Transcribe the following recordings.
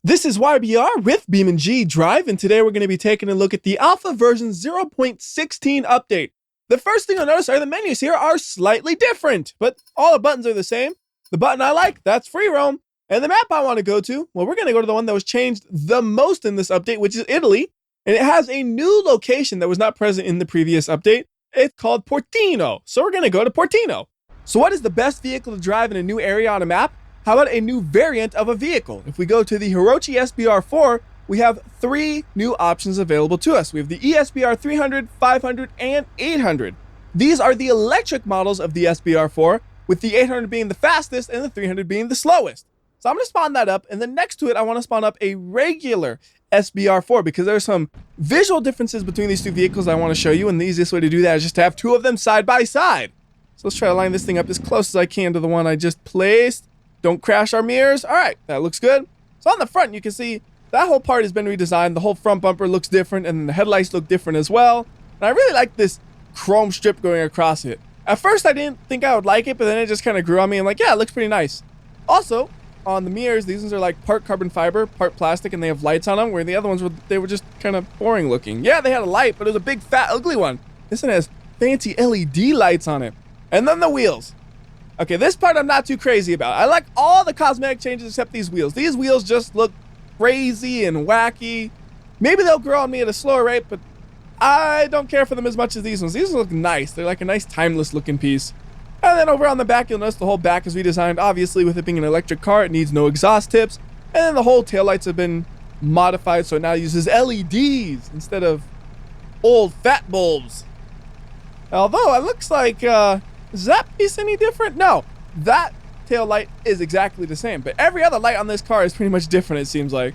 This is WhyBeAre with BeamNG.drive, and today we're going to be taking a look at the alpha version 0.16 update. The first thing you'll notice are the menus here are slightly different, but all the buttons are the same. The button I like, that's free roam. And the map I want to go to, well, we're going to go to the one that was changed the most in this update, which is Italy. And it has a new location that was not present in the previous update. It's called Portino. So we're going to go to Portino. So what is the best vehicle to drive in a new area on a map? How about a new variant of a vehicle? If we go to the Hirochi SBR4, we have three new options available to us. We have the ESBR 300, 500, and 800. These are the electric models of the SBR4, with the 800 being the fastest and the 300 being the slowest. So I'm going to spawn that up, and then next to it, I want to spawn up a regular SBR4 because there's some visual differences between these two vehicles I want to show you, and the easiest way to do that is just to have two of them side by side. So let's try to line this thing up as close as I can to the one I just placed. Don't crash our mirrors. All right, that looks good. So on the front, you can see that whole part has been redesigned. The whole front bumper looks different, and the headlights look different as well. And I really like this chrome strip going across it. At first, I didn't think I would like it, but then it just kind of grew on me. I'm like, yeah, it looks pretty nice. Also, on the mirrors, these ones are like part carbon fiber, part plastic, and they have lights on them, where the other ones they were just kind of boring looking. Yeah, they had a light, but it was a big, fat, ugly one. This one has fancy LED lights on it. And then the wheels. Okay, this part I'm not too crazy about. I like all the cosmetic changes except these wheels. These wheels just look crazy and wacky. Maybe they'll grow on me at a slower rate, but I don't care for them as much as these ones. These look nice. They're like a nice timeless looking piece. And then over on the back, you'll notice the whole back is redesigned. Obviously, with it being an electric car, it needs no exhaust tips. And then the whole taillights have been modified, so it now uses LEDs instead of old fat bulbs. Although, it looks like... is that piece any different? No, that tail light is exactly the same, but every other light on this car is pretty much different, it seems like.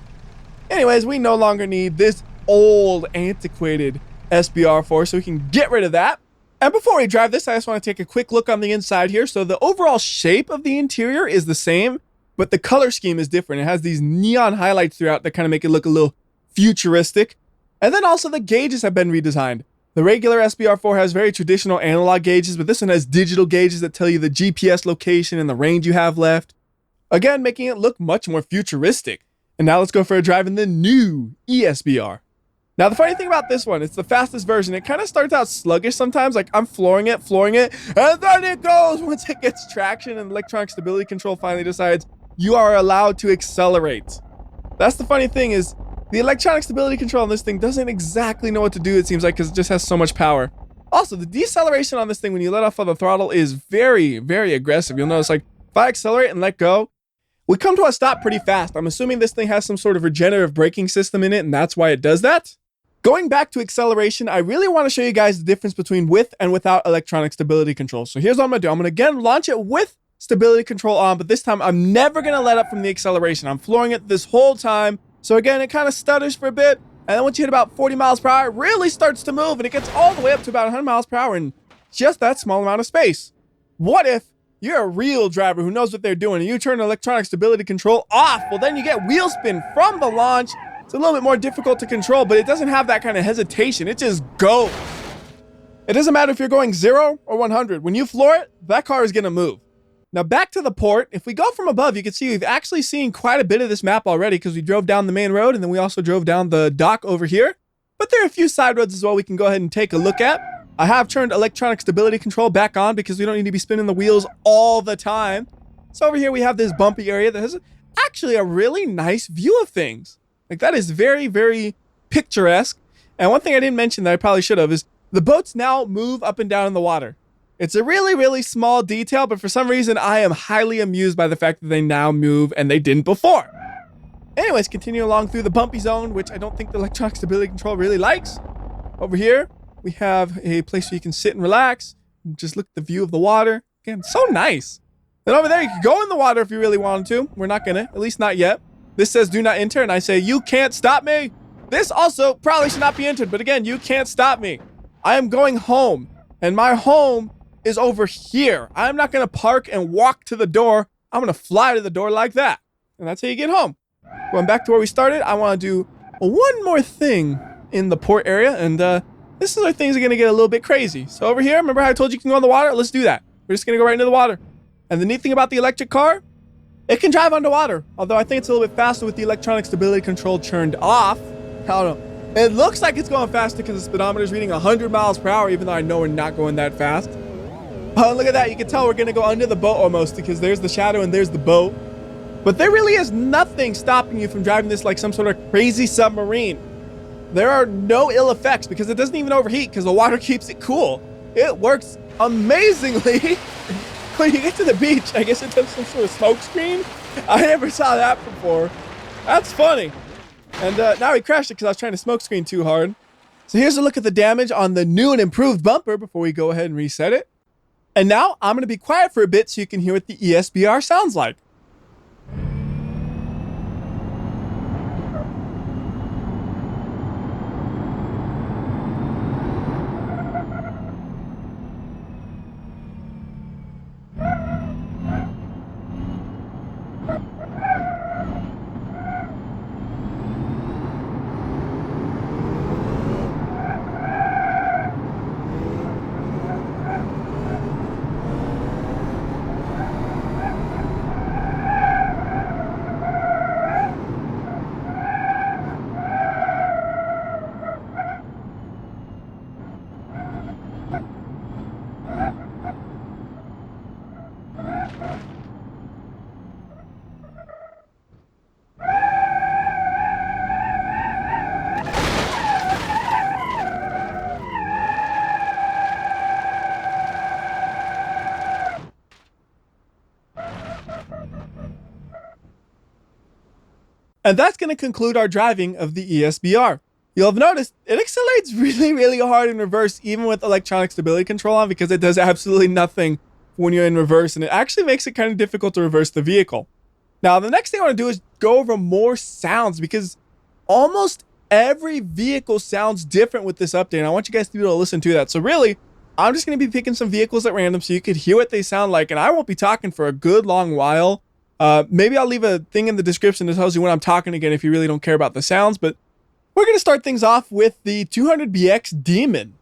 Anyways, we no longer need this old, antiquated SBR4, so we can get rid of that. And before we drive this, I just want to take a quick look on the inside here. So the overall shape of the interior is the same, but the color scheme is different. It has these neon highlights throughout that kind of make it look a little futuristic. And then also the gauges have been redesigned. The regular SBR4 has very traditional analog gauges, but this one has digital gauges that tell you the GPS location and the range you have left. Again, making it look much more futuristic. And now let's go for a drive in the new ESBR. Now, the funny thing about this one, it's the fastest version. It kind of starts out sluggish sometimes, like I'm flooring it, and then it goes once it gets traction and electronic stability control finally decides you are allowed to accelerate. That's the funny thing is, the electronic stability control on this thing doesn't exactly know what to do, it seems like, because it just has so much power. Also, the deceleration on this thing when you let off on the throttle is very, very aggressive. You'll notice, like, if I accelerate and let go, we come to a stop pretty fast. I'm assuming this thing has some sort of regenerative braking system in it, and that's why it does that. Going back to acceleration, I really want to show you guys the difference between with and without electronic stability control. So here's what I'm going to do. I'm going to, again, launch it with stability control on, but this time I'm never going to let up from the acceleration. I'm flooring it this whole time. So again, it kind of stutters for a bit, and then once you hit about 40 miles per hour, it really starts to move, and it gets all the way up to about 100 miles per hour in just that small amount of space. What if you're a real driver who knows what they're doing, and you turn electronic stability control off? Well, then you get wheel spin from the launch. It's a little bit more difficult to control, but it doesn't have that kind of hesitation. It just goes. It doesn't matter if you're going 0 or 100. When you floor it, that car is going to move. Now back to the port. If we go from above, you can see we've actually seen quite a bit of this map already because we drove down the main road and then we also drove down the dock over here. But there are a few side roads as well we can go ahead and take a look at. I have turned electronic stability control back on because we don't need to be spinning the wheels all the time. So over here we have this bumpy area that has actually a really nice view of things. Like that is very, very picturesque. And one thing I didn't mention that I probably should have is the boats now move up and down in the water. It's a really, really small detail, but for some reason, I am highly amused by the fact that they now move and they didn't before. Anyways, continue along through the bumpy zone, which I don't think the electronic stability control really likes. Over here, we have a place where you can sit and relax, and just look at the view of the water. Again, so nice. And over there, you can go in the water if you really wanted to. We're not gonna, at least not yet. This says do not enter, and I say, you can't stop me. This also probably should not be entered, but again, you can't stop me. I am going home, and my home is over here. I'm not going to park and walk to the door. I'm going to fly to the door like that. And that's how you get home. Going back to where we started, I want to do one more thing in the port area. And this is where things are going to get a little bit crazy. So over here, remember how I told you can go in the water? Let's do that. We're just going to go right into the water. And the neat thing about the electric car, It can drive underwater, although I think it's a little bit faster with the electronic stability control turned off. I don't know. It looks like it's going faster because the speedometer is reading 100 miles per hour, even though I know we're not going that fast. Oh, look at that. You can tell we're going to go under the boat almost because there's the shadow and there's the boat. But there really is nothing stopping you from driving this like some sort of crazy submarine. There are no ill effects because it doesn't even overheat because the water keeps it cool. It works amazingly. When you get to the beach, I guess it does some sort of smoke screen. I never saw that before. That's funny. And now we crashed it because I was trying to smoke screen too hard. So here's a look at the damage on the new and improved bumper before we go ahead and reset it. And now I'm going to be quiet for a bit so you can hear what the ESBR sounds like. And that's going to conclude our driving of the ESBR. You'll have noticed it accelerates really, really hard in reverse, even with electronic stability control on, because it does absolutely nothing when you're in reverse, and it actually makes it kind of difficult to reverse the vehicle. Now, the next thing I want to do is go over more sounds, because almost every vehicle sounds different with this update, and I want you guys to be able to listen to that. So really, I'm just going to be picking some vehicles at random so you could hear what they sound like, and I won't be talking for a good long while. Maybe I'll leave a thing in the description that tells you when I'm talking again if you really don't care about the sounds, but we're going to start things off with the 200BX Demon.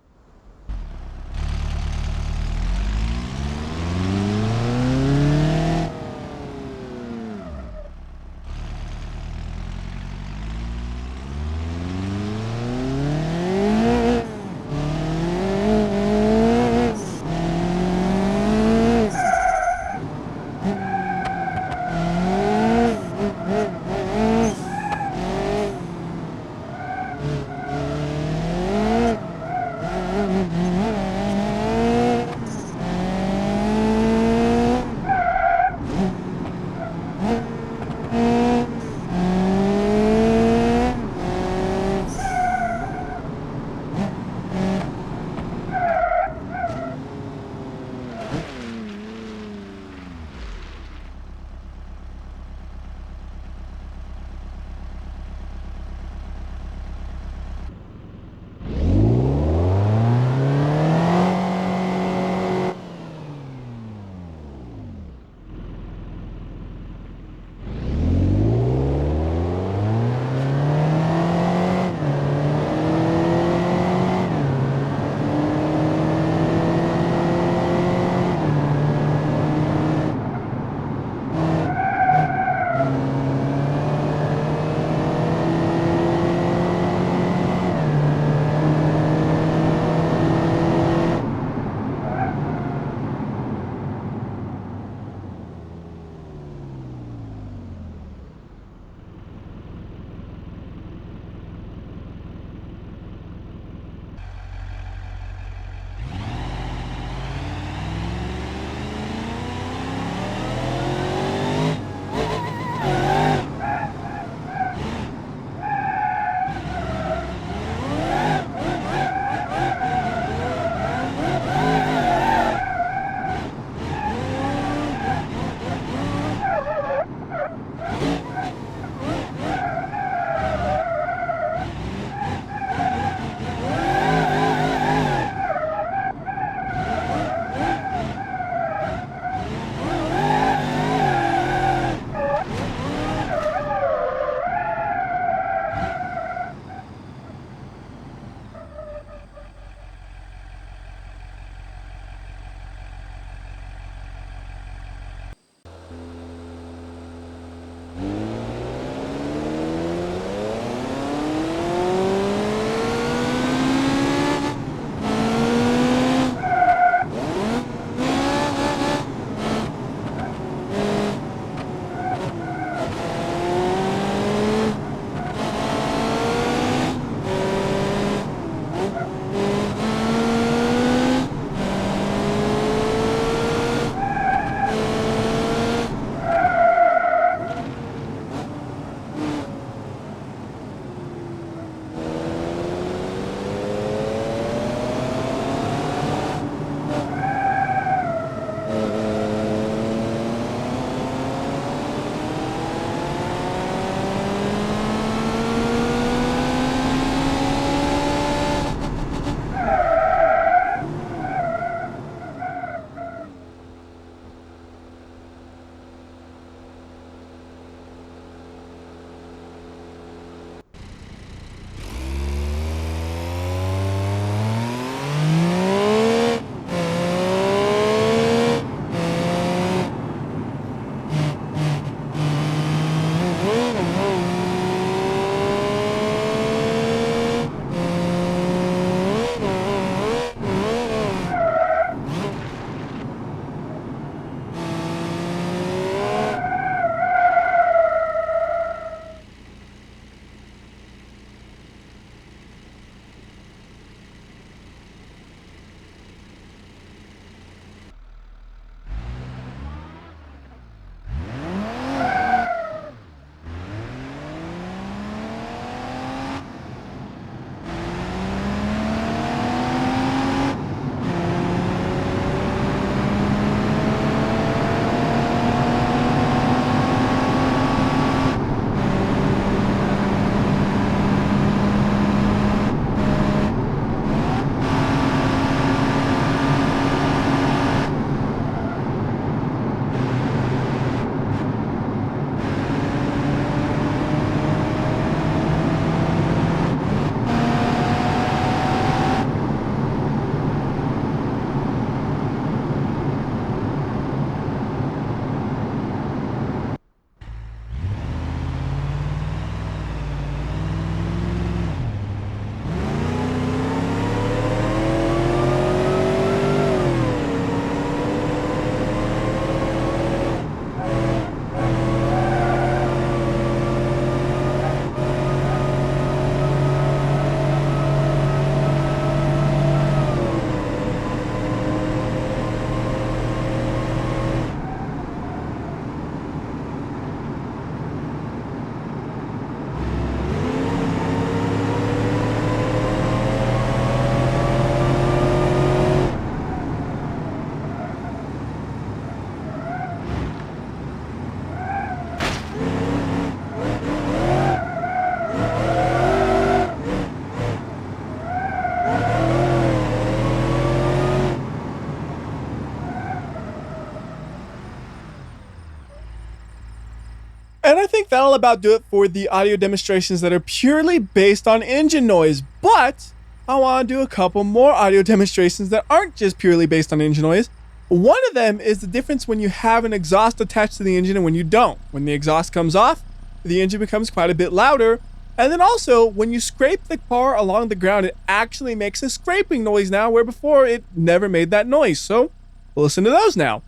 think that'll about do it for the audio demonstrations that are purely based on engine noise, but I want to do a couple more audio demonstrations that aren't just purely based on engine noise. One of them is the difference when you have an exhaust attached to the engine and when you don't. When the exhaust comes off, the engine becomes quite a bit louder. And then also, when you scrape the car along the ground, it actually makes a scraping noise now, where before it never made that noise. So, we'll listen to those now.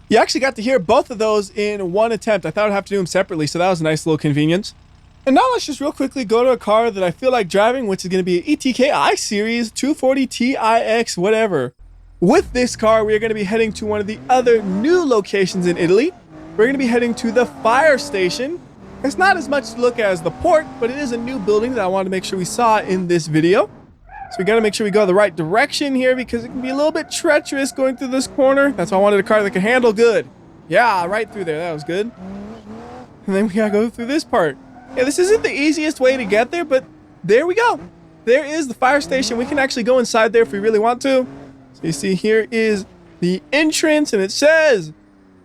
You actually got to hear both of those in one attempt. I thought I'd have to do them separately, so that was a nice little convenience. And now let's just real quickly go to a car that I feel like driving, which is going to be an ETK I-Series 240 TIX whatever. With this car, we are going to be heading to one of the other new locations in Italy. We're going to be heading to the fire station. It's not as much to look at as the port, but it is a new building that I wanted to make sure we saw in this video. So we got to make sure we go the right direction here because it can be a little bit treacherous going through this corner. That's why I wanted a car that can handle good. Yeah, right through there. That was good. And then we got to go through this part. Yeah, this isn't the easiest way to get there, but there we go. There is the fire station. We can actually go inside there if we really want to. So you see here is the entrance and it says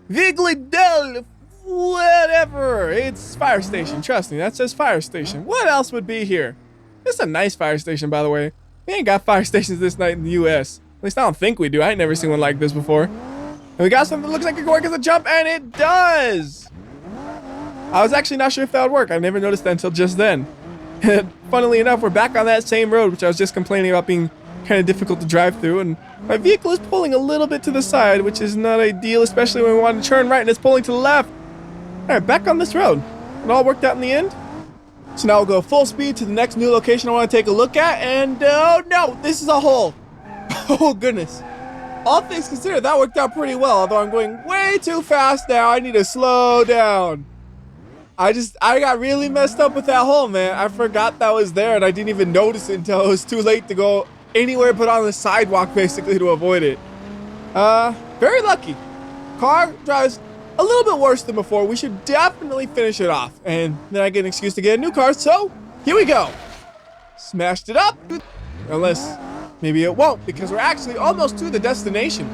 Vigli del whatever. It's fire station. Trust me, that says fire station. What else would be here? It's a nice fire station, by the way. We ain't got fire stations this night in the US. At least I don't think we do. I ain't never seen one like this before. And we got something that looks like it can work as a jump, and it does! I was actually not sure if that would work. I never noticed that until just then. And funnily enough, we're back on that same road, which I was just complaining about being kind of difficult to drive through. And my vehicle is pulling a little bit to the side, which is not ideal, especially when we want to turn right and it's pulling to the left. All right, back on this road. It all worked out in the end. So now we'll go full speed to the next new location I want to take a look at, and oh no, this is a hole. Oh goodness. All things considered, that worked out pretty well, although I'm going way too fast now. I need to slow down. I got really messed up with that hole, man. I forgot that was there, and I didn't even notice it until it was too late to go anywhere but on the sidewalk, basically, to avoid it. Very lucky. Car drives a little bit worse than before. We should definitely finish it off. And then I get an excuse to get a new car, so here we go. Smashed it up. Unless maybe it won't, because we're actually almost to the destination.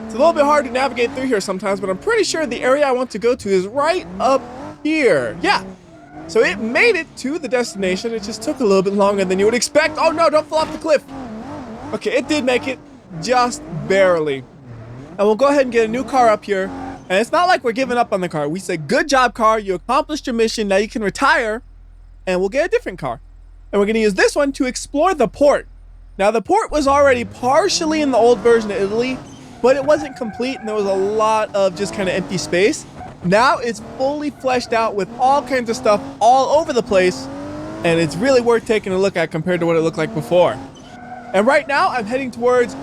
It's a little bit hard to navigate through here sometimes, but I'm pretty sure the area I want to go to is right up here. Yeah. So it made it to the destination. It just took a little bit longer than you would expect. Oh no, don't fall off the cliff. Okay, it did make it just barely. And we'll go ahead and get a new car up here. And it's not like we're giving up on the car. We say, good job, car. You accomplished your mission. Now you can retire, and we'll get a different car. And we're going to use this one to explore the port. Now, the port was already partially in the old version of Italy, but it wasn't complete, and there was a lot of just kind of empty space. Now it's fully fleshed out with all kinds of stuff all over the place, and it's really worth taking a look at compared to what it looked like before. And right now, I'm heading towards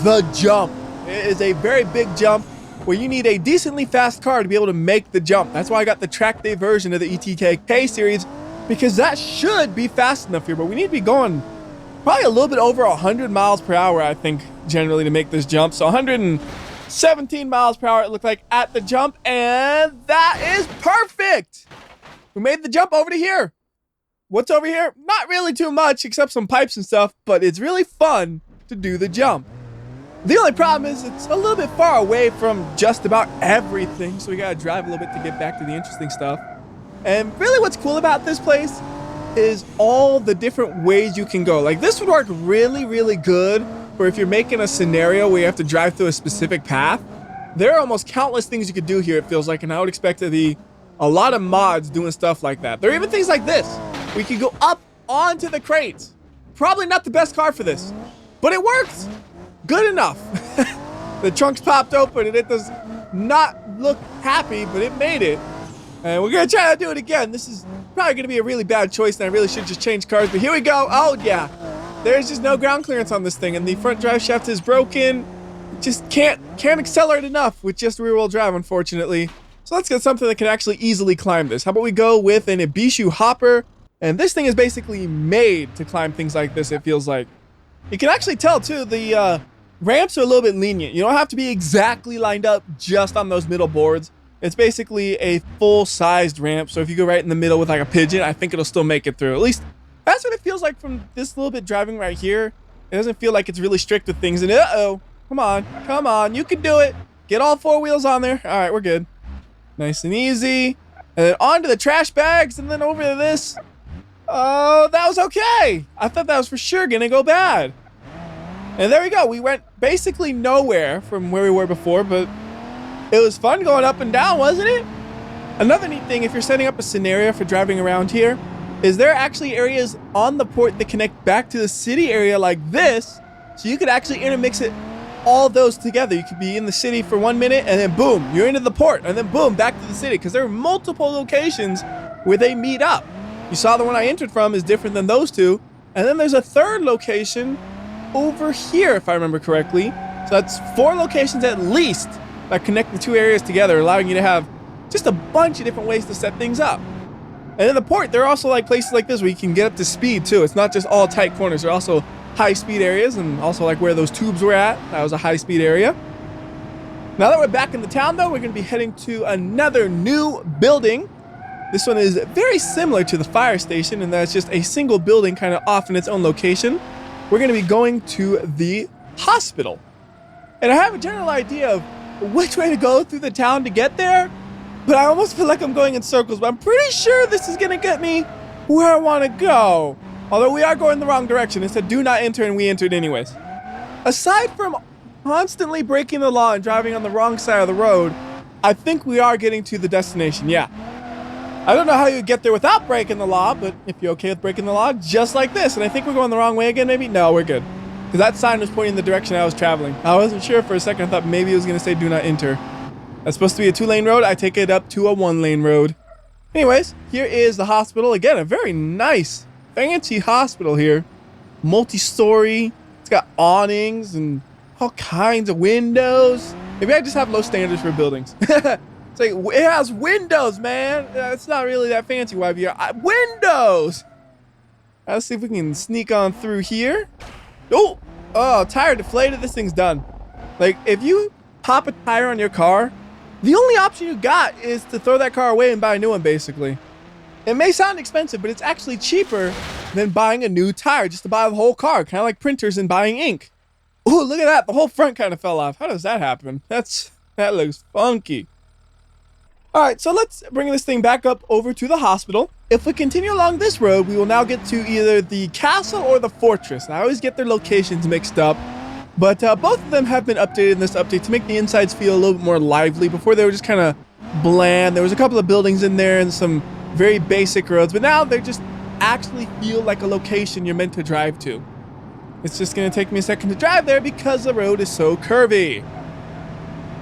the jump. It is a very big jump, where you need a decently fast car to be able to make the jump. That's why I got the track day version of the ETK K series, because that should be fast enough here, but we need to be going probably a little bit over 100 miles per hour, I think, generally to make this jump. So 117 miles per hour it looked like at the jump, and that is perfect. We made the jump over to here. What's over here? Not really too much except some pipes and stuff, but it's really fun to do the jump. The only problem is it's a little bit far away from just about everything, so we gotta drive a little bit to get back to the interesting stuff. And really what's cool about this place is all the different ways you can go. Like, this would work really, really good or if you're making a scenario where you have to drive through a specific path, there are almost countless things you could do here, it feels like, and I would expect to be a lot of mods doing stuff like that. There are even things like this. We could go up onto the crates. Probably not the best car for this, but it works. Good enough. The trunks popped open and it does not look happy, but it made it. And we're gonna try to do it again. This is probably gonna be a really bad choice and I really should just change cars, but here we go. Oh yeah, there's just no ground clearance on this thing and the front drive shaft is broken. Just can't accelerate enough with just rear wheel drive, unfortunately. So let's get something that can actually easily climb this. How about we go with an Ibishu hopper? And this thing is basically made to climb things like this, it feels like. You can actually tell too, the ramps are a little bit lenient. You don't have to be exactly lined up just on those middle boards. It's basically a full-sized ramp, so if you go right in the middle with like a pigeon, I think it'll still make it through. At least that's what it feels like from this little bit driving right here. It doesn't feel like it's really strict with things. And uh-oh, come on, you can do it. Get all four wheels on there. All right, we're good. Nice and easy. And then onto the trash bags, and then over to this. Oh, that was okay. I thought that was for sure gonna go bad. And there we go. We went basically nowhere from where we were before, but it was fun going up and down, wasn't it? Another neat thing, if you're setting up a scenario for driving around here, is there are actually areas on the port that connect back to the city area like this, so you could actually intermix it, all those together. You could be in the city for 1 minute, and then boom, you're into the port, and then boom, back to the city, because there are multiple locations where they meet up. You saw the one I entered from is different than those two, and then there's a third location over here, if I remember correctly. So that's 4 locations at least that connect the two areas together, allowing you to have just a bunch of different ways to set things up. And in the port, there are also like places like this where you can get up to speed too. It's not just all tight corners. There are also high speed areas, and also like where those tubes were at, that was a high speed area. Now that we're back in the town though, we're gonna be heading to another new building. This one is very similar to the fire station, and that's just a single building kind of off in its own location. We're gonna be going to the hospital. And I have a general idea of which way to go through the town to get there, but I almost feel like I'm going in circles, but I'm pretty sure this is gonna get me where I wanna go. Although we are going the wrong direction. It said do not enter, and we entered anyways. Aside from constantly breaking the law and driving on the wrong side of the road, I think we are getting to the destination, yeah. I don't know how you get there without breaking the law, but if you're okay with breaking the law, just like this. And I think we're going the wrong way again, maybe? No, we're good. Because that sign was pointing the direction I was traveling. I wasn't sure for a second. I thought maybe it was going to say do not enter. That's supposed to be a 2-lane road. I take it up to a 1-lane road. Anyways, here is the hospital. Again, a very nice, fancy hospital here. Multi-story. It's got awnings and all kinds of windows. Maybe I just have low standards for buildings. It's like, it has windows, man. It's not really that fancy, WhyBeAre. Windows! Let's see if we can sneak on through here. Oh, tire deflated. This thing's done. Like, if you pop a tire on your car, the only option you got is to throw that car away and buy a new one, basically. It may sound expensive, but it's actually cheaper than buying a new tire just to buy the whole car. Kind of like printers and buying ink. Oh, look at that. The whole front kind of fell off. How does that happen? That looks funky. All right, so let's bring this thing back up over to the hospital. If we continue along this road, we will now get to either the castle or the fortress. I always get their locations mixed up, but both of them have been updated in this update to make the insides feel a little bit more lively. Before, they were just kind of bland. There was a couple of buildings in there and some very basic roads, but now they just actually feel like a location you're meant to drive to. It's just going to take me a second to drive there because the road is so curvy.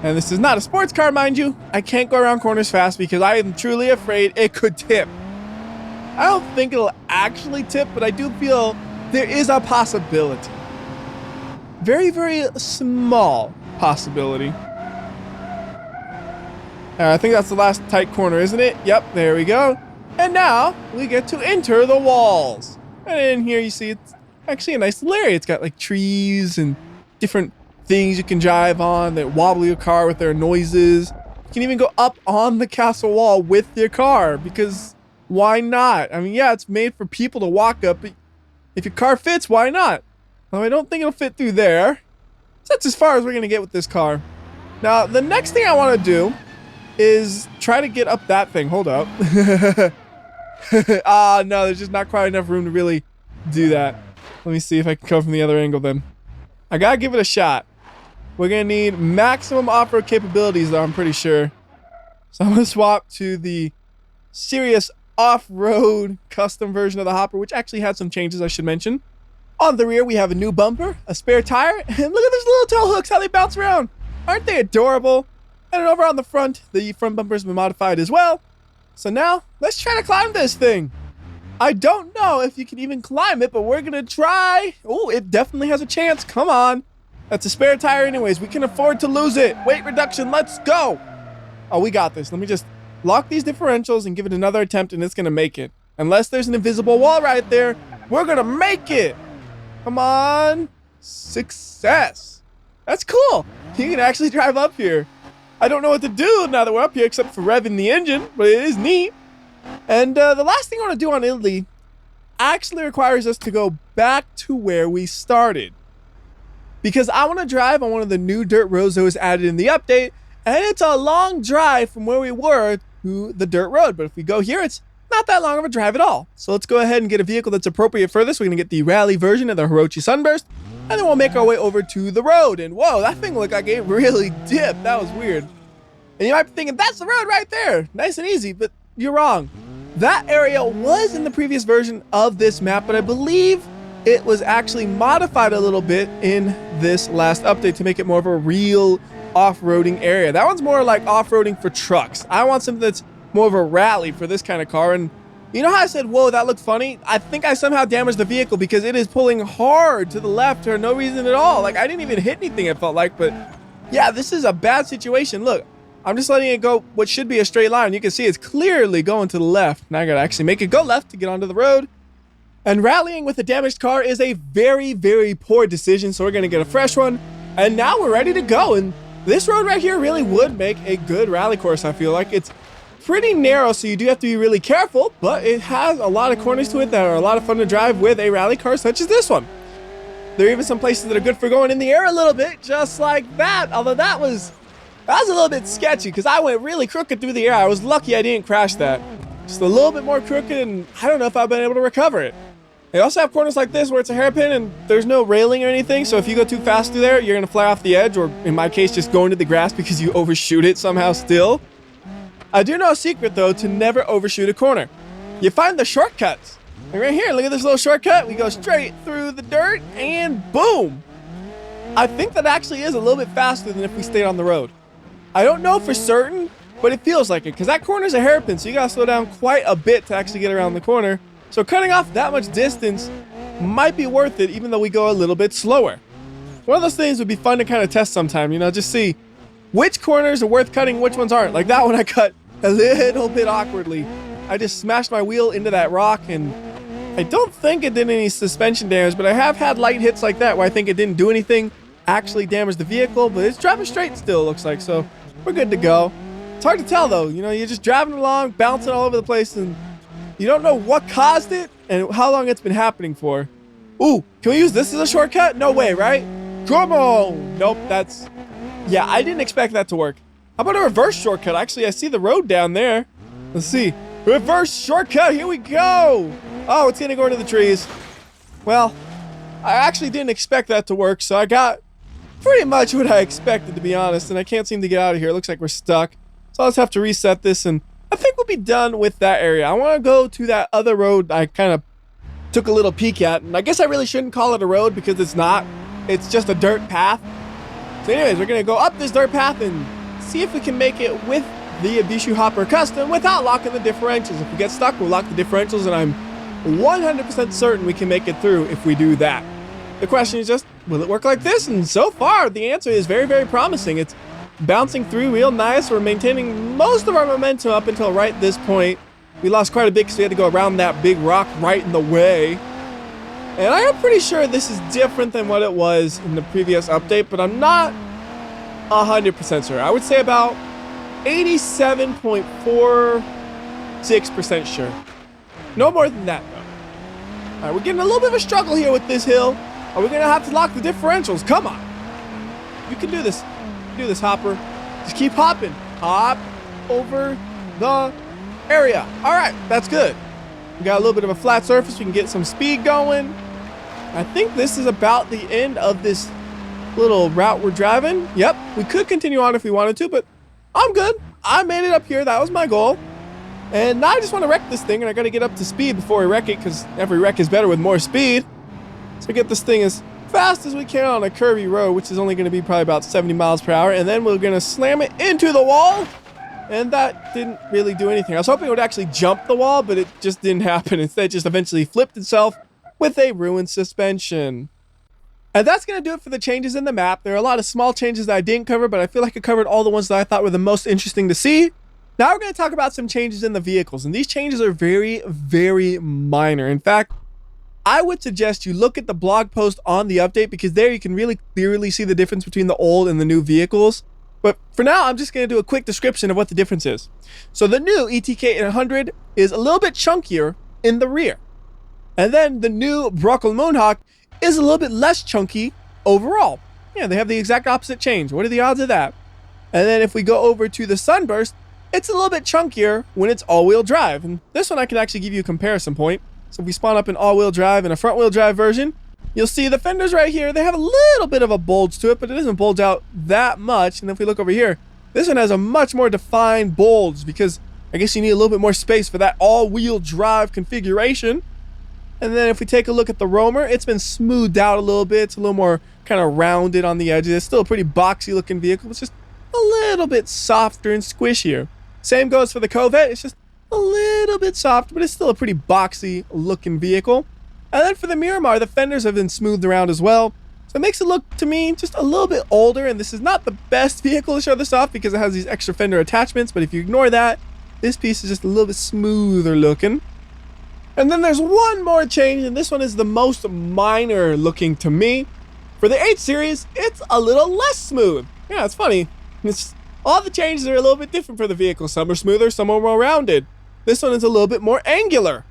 And this is not a sports car, mind you. I can't go around corners fast because I am truly afraid it could tip. I don't think it'll actually tip, but I do feel there is a possibility. Very, very small possibility. I think that's the last tight corner, isn't it? Yep, there we go. And now we get to enter the walls. And in here you see it's actually a nice little area. It's got like trees and different things you can drive on that wobble your car with their noises. You can even go up on the castle wall with your car because why not? I mean, yeah, it's made for people to walk up, but if your car fits, why not? Well, I don't think it'll fit through there. So that's as far as we're going to get with this car. Now, the next thing I want to do is try to get up that thing. Hold up. Ah, no, there's just not quite enough room to really do that. Let me see if I can come from the other angle then. I gotta give it a shot. We're gonna need maximum off-road capabilities though, I'm pretty sure. So I'm gonna swap to the serious off-road custom version of the hopper, which actually had some changes I should mention. On the rear, we have a new bumper, a spare tire, and look at those little tow hooks, how they bounce around. Aren't they adorable? And over on the front bumper's been modified as well. So now, let's try to climb this thing. I don't know if you can even climb it, but we're gonna try. Oh, it definitely has a chance. Come on. That's a spare tire anyways. We can afford to lose it. Weight reduction, let's go. Oh, we got this. Let me just lock these differentials and give it another attempt, and it's gonna make it. Unless there's an invisible wall right there, we're gonna make it. Come on. Success. That's cool. You can actually drive up here. I don't know what to do now that we're up here except for revving the engine, but it is neat. And the last thing I want to do on Italy actually requires us to go back to where we started. Because I want to drive on one of the new dirt roads that was added in the update, and it's a long drive from where we were to the dirt road. But if we go here, it's not that long of a drive at all. So let's go ahead and get a vehicle that's appropriate for this. We're going to get the rally version of the Hirochi Sunburst, and then we'll make our way over to the road. And whoa, that thing looked like it really dipped. That was weird. And you might be thinking, that's the road right there. Nice and easy, but you're wrong. That area was in the previous version of this map, but I believe it was actually modified a little bit in this last update to make it more of a real off-roading area. That one's more like off-roading for trucks. I want something that's more of a rally for this kind of car. And you know how I said, whoa, that looked funny? I think I somehow damaged the vehicle because it is pulling hard to the left for no reason at all. Like, I didn't even hit anything, it felt like. But yeah, this is a bad situation. Look, I'm just letting it go what should be a straight line. You can see it's clearly going to the left. Now I gotta actually make it go left to get onto the road. And rallying with a damaged car is a very, very poor decision. So we're gonna get a fresh one. And now we're ready to go. And this road right here really would make a good rally course, I feel like. It's pretty narrow, so you do have to be really careful, but it has a lot of corners to it that are a lot of fun to drive with a rally car such as this one. There are even some places that are good for going in the air a little bit, just like that. Although that was a little bit sketchy because I went really crooked through the air. I was lucky I didn't crash that. Just a little bit more crooked, and I don't know if I've been able to recover it. They also have corners like this where it's a hairpin and there's no railing or anything, so if you go too fast through there, you're gonna fly off the edge, or in my case, just go into the grass because you overshoot it somehow still. I do know a secret though to never overshoot a corner. You find the shortcuts. Like right here, look at this little shortcut. We go straight through the dirt and boom. I think that actually is a little bit faster than if we stayed on the road. I don't know for certain, but it feels like it because that corner's a hairpin, so you gotta slow down quite a bit to actually get around the corner. So cutting off that much distance might be worth it even though we go a little bit slower. One of those things would be fun to kind of test sometime, you know, just see which corners are worth cutting, which ones aren't. Like that one I cut a little bit awkwardly. I just smashed my wheel into that rock, and I don't think it did any suspension damage, but I have had light hits like that where I think it didn't do anything, actually damage the vehicle, but it's driving straight still, looks like, so we're good to go. It's hard to tell though, you know, you're just driving along, bouncing all over the place, and you don't know what caused it and how long it's been happening for. Ooh, can we use this as a shortcut? No way, right? Come on! Nope, that's... Yeah, I didn't expect that to work. How about a reverse shortcut? Actually, I see the road down there. Let's see. Reverse shortcut, here we go! Oh, it's gonna go into the trees. Well, I actually didn't expect that to work, so I got pretty much what I expected, to be honest, and I can't seem to get out of here. It looks like we're stuck. So I'll just have to reset this, and I think we'll be done with that area. I want to go to that other road I kind of took a little peek at, and I guess I really shouldn't call it a road because it's not. It's just a dirt path. So anyways, we're going to go up this dirt path and see if we can make it with the Ibishu Hopper Custom without locking the differentials. If we get stuck, we'll lock the differentials, and I'm 100% certain we can make it through if we do that. The question is just, will it work like this? And so far, the answer is very, very promising. It's bouncing through real nice. We're maintaining most of our momentum up until right this point. We lost quite a bit because we had to go around that big rock right in the way. And I am pretty sure this is different than what it was in the previous update, but I'm not 100% sure. I would say about 87.46% sure. No more than that, though. All right, we're getting a little bit of a struggle here with this hill. Are we going to have to lock the differentials? Come on. You can do this. Do this, Hopper. Just keep hopping. Hop over the area. All right, that's good. We got a little bit of a flat surface. We can get some speed going. I think this is about the end of this little route we're driving. Yep, we could continue on if we wanted to, but I'm good. I made it up here. That was my goal. And now I just want to wreck this thing, and I got to get up to speed before we wreck it, because every wreck is better with more speed. So get this thing as fast as we can on a curvy road, which is only going to be probably about 70 miles per hour. And then we're going to slam it into the wall. And that didn't really do anything. I was hoping it would actually jump the wall, but it just didn't happen. Instead, it just eventually flipped itself with a ruined suspension. And that's going to do it for the changes in the map. There are a lot of small changes that I didn't cover, but I feel like I covered all the ones that I thought were the most interesting to see. Now we're going to talk about some changes in the vehicles. And these changes are very, very minor. In fact, I would suggest you look at the blog post on the update, because there you can really clearly see the difference between the old and the new vehicles. But for now, I'm just going to do a quick description of what the difference is. So the new ETK 800 is a little bit chunkier in the rear. And then the new Brockle Moonhawk is a little bit less chunky overall. Yeah, they have the exact opposite change. What are the odds of that? And then if we go over to the Sunburst, it's a little bit chunkier when it's all-wheel drive. And this one I can actually give you a comparison point. So if we spawn up an all-wheel drive and a front-wheel drive version, you'll see the fenders right here. They have a little bit of a bulge to it, but it doesn't bulge out that much. And if we look over here, this one has a much more defined bulge, because I guess you need a little bit more space for that all-wheel drive configuration. And then if we take a look at the Roamer, it's been smoothed out a little bit. It's a little more kind of rounded on the edges. It's still a pretty boxy looking vehicle. It's just a little bit softer and squishier. Same goes for the Corvette. It's just a little bit soft, but it's still a pretty boxy looking vehicle. And then for the Miramar, the fenders have been smoothed around as well. So it makes it look, to me, just a little bit older. And this is not the best vehicle to show this off, because it has these extra fender attachments. But if you ignore that, this piece is just a little bit smoother looking. And then there's one more change, and this one is the most minor looking to me. For the 8 Series, it's a little less smooth. Yeah, it's funny. All the changes are a little bit different for the vehicle. Some are smoother, some are more rounded. This one is a little bit more angular.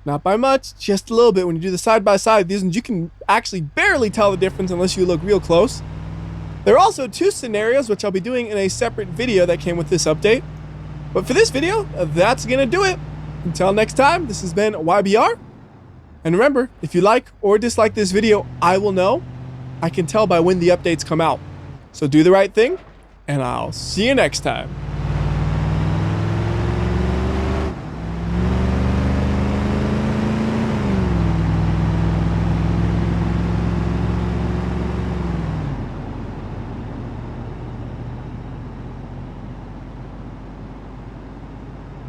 Not by much, just a little bit. When you do the side-by-side, these ones, you can actually barely tell the difference unless you look real close. There are also 2 scenarios, which I'll be doing in a separate video that came with this update. But for this video, that's going to do it. Until next time, this has been WhyBeAre. And remember, if you like or dislike this video, I will know. I can tell by when the updates come out. So do the right thing, and I'll see you next time.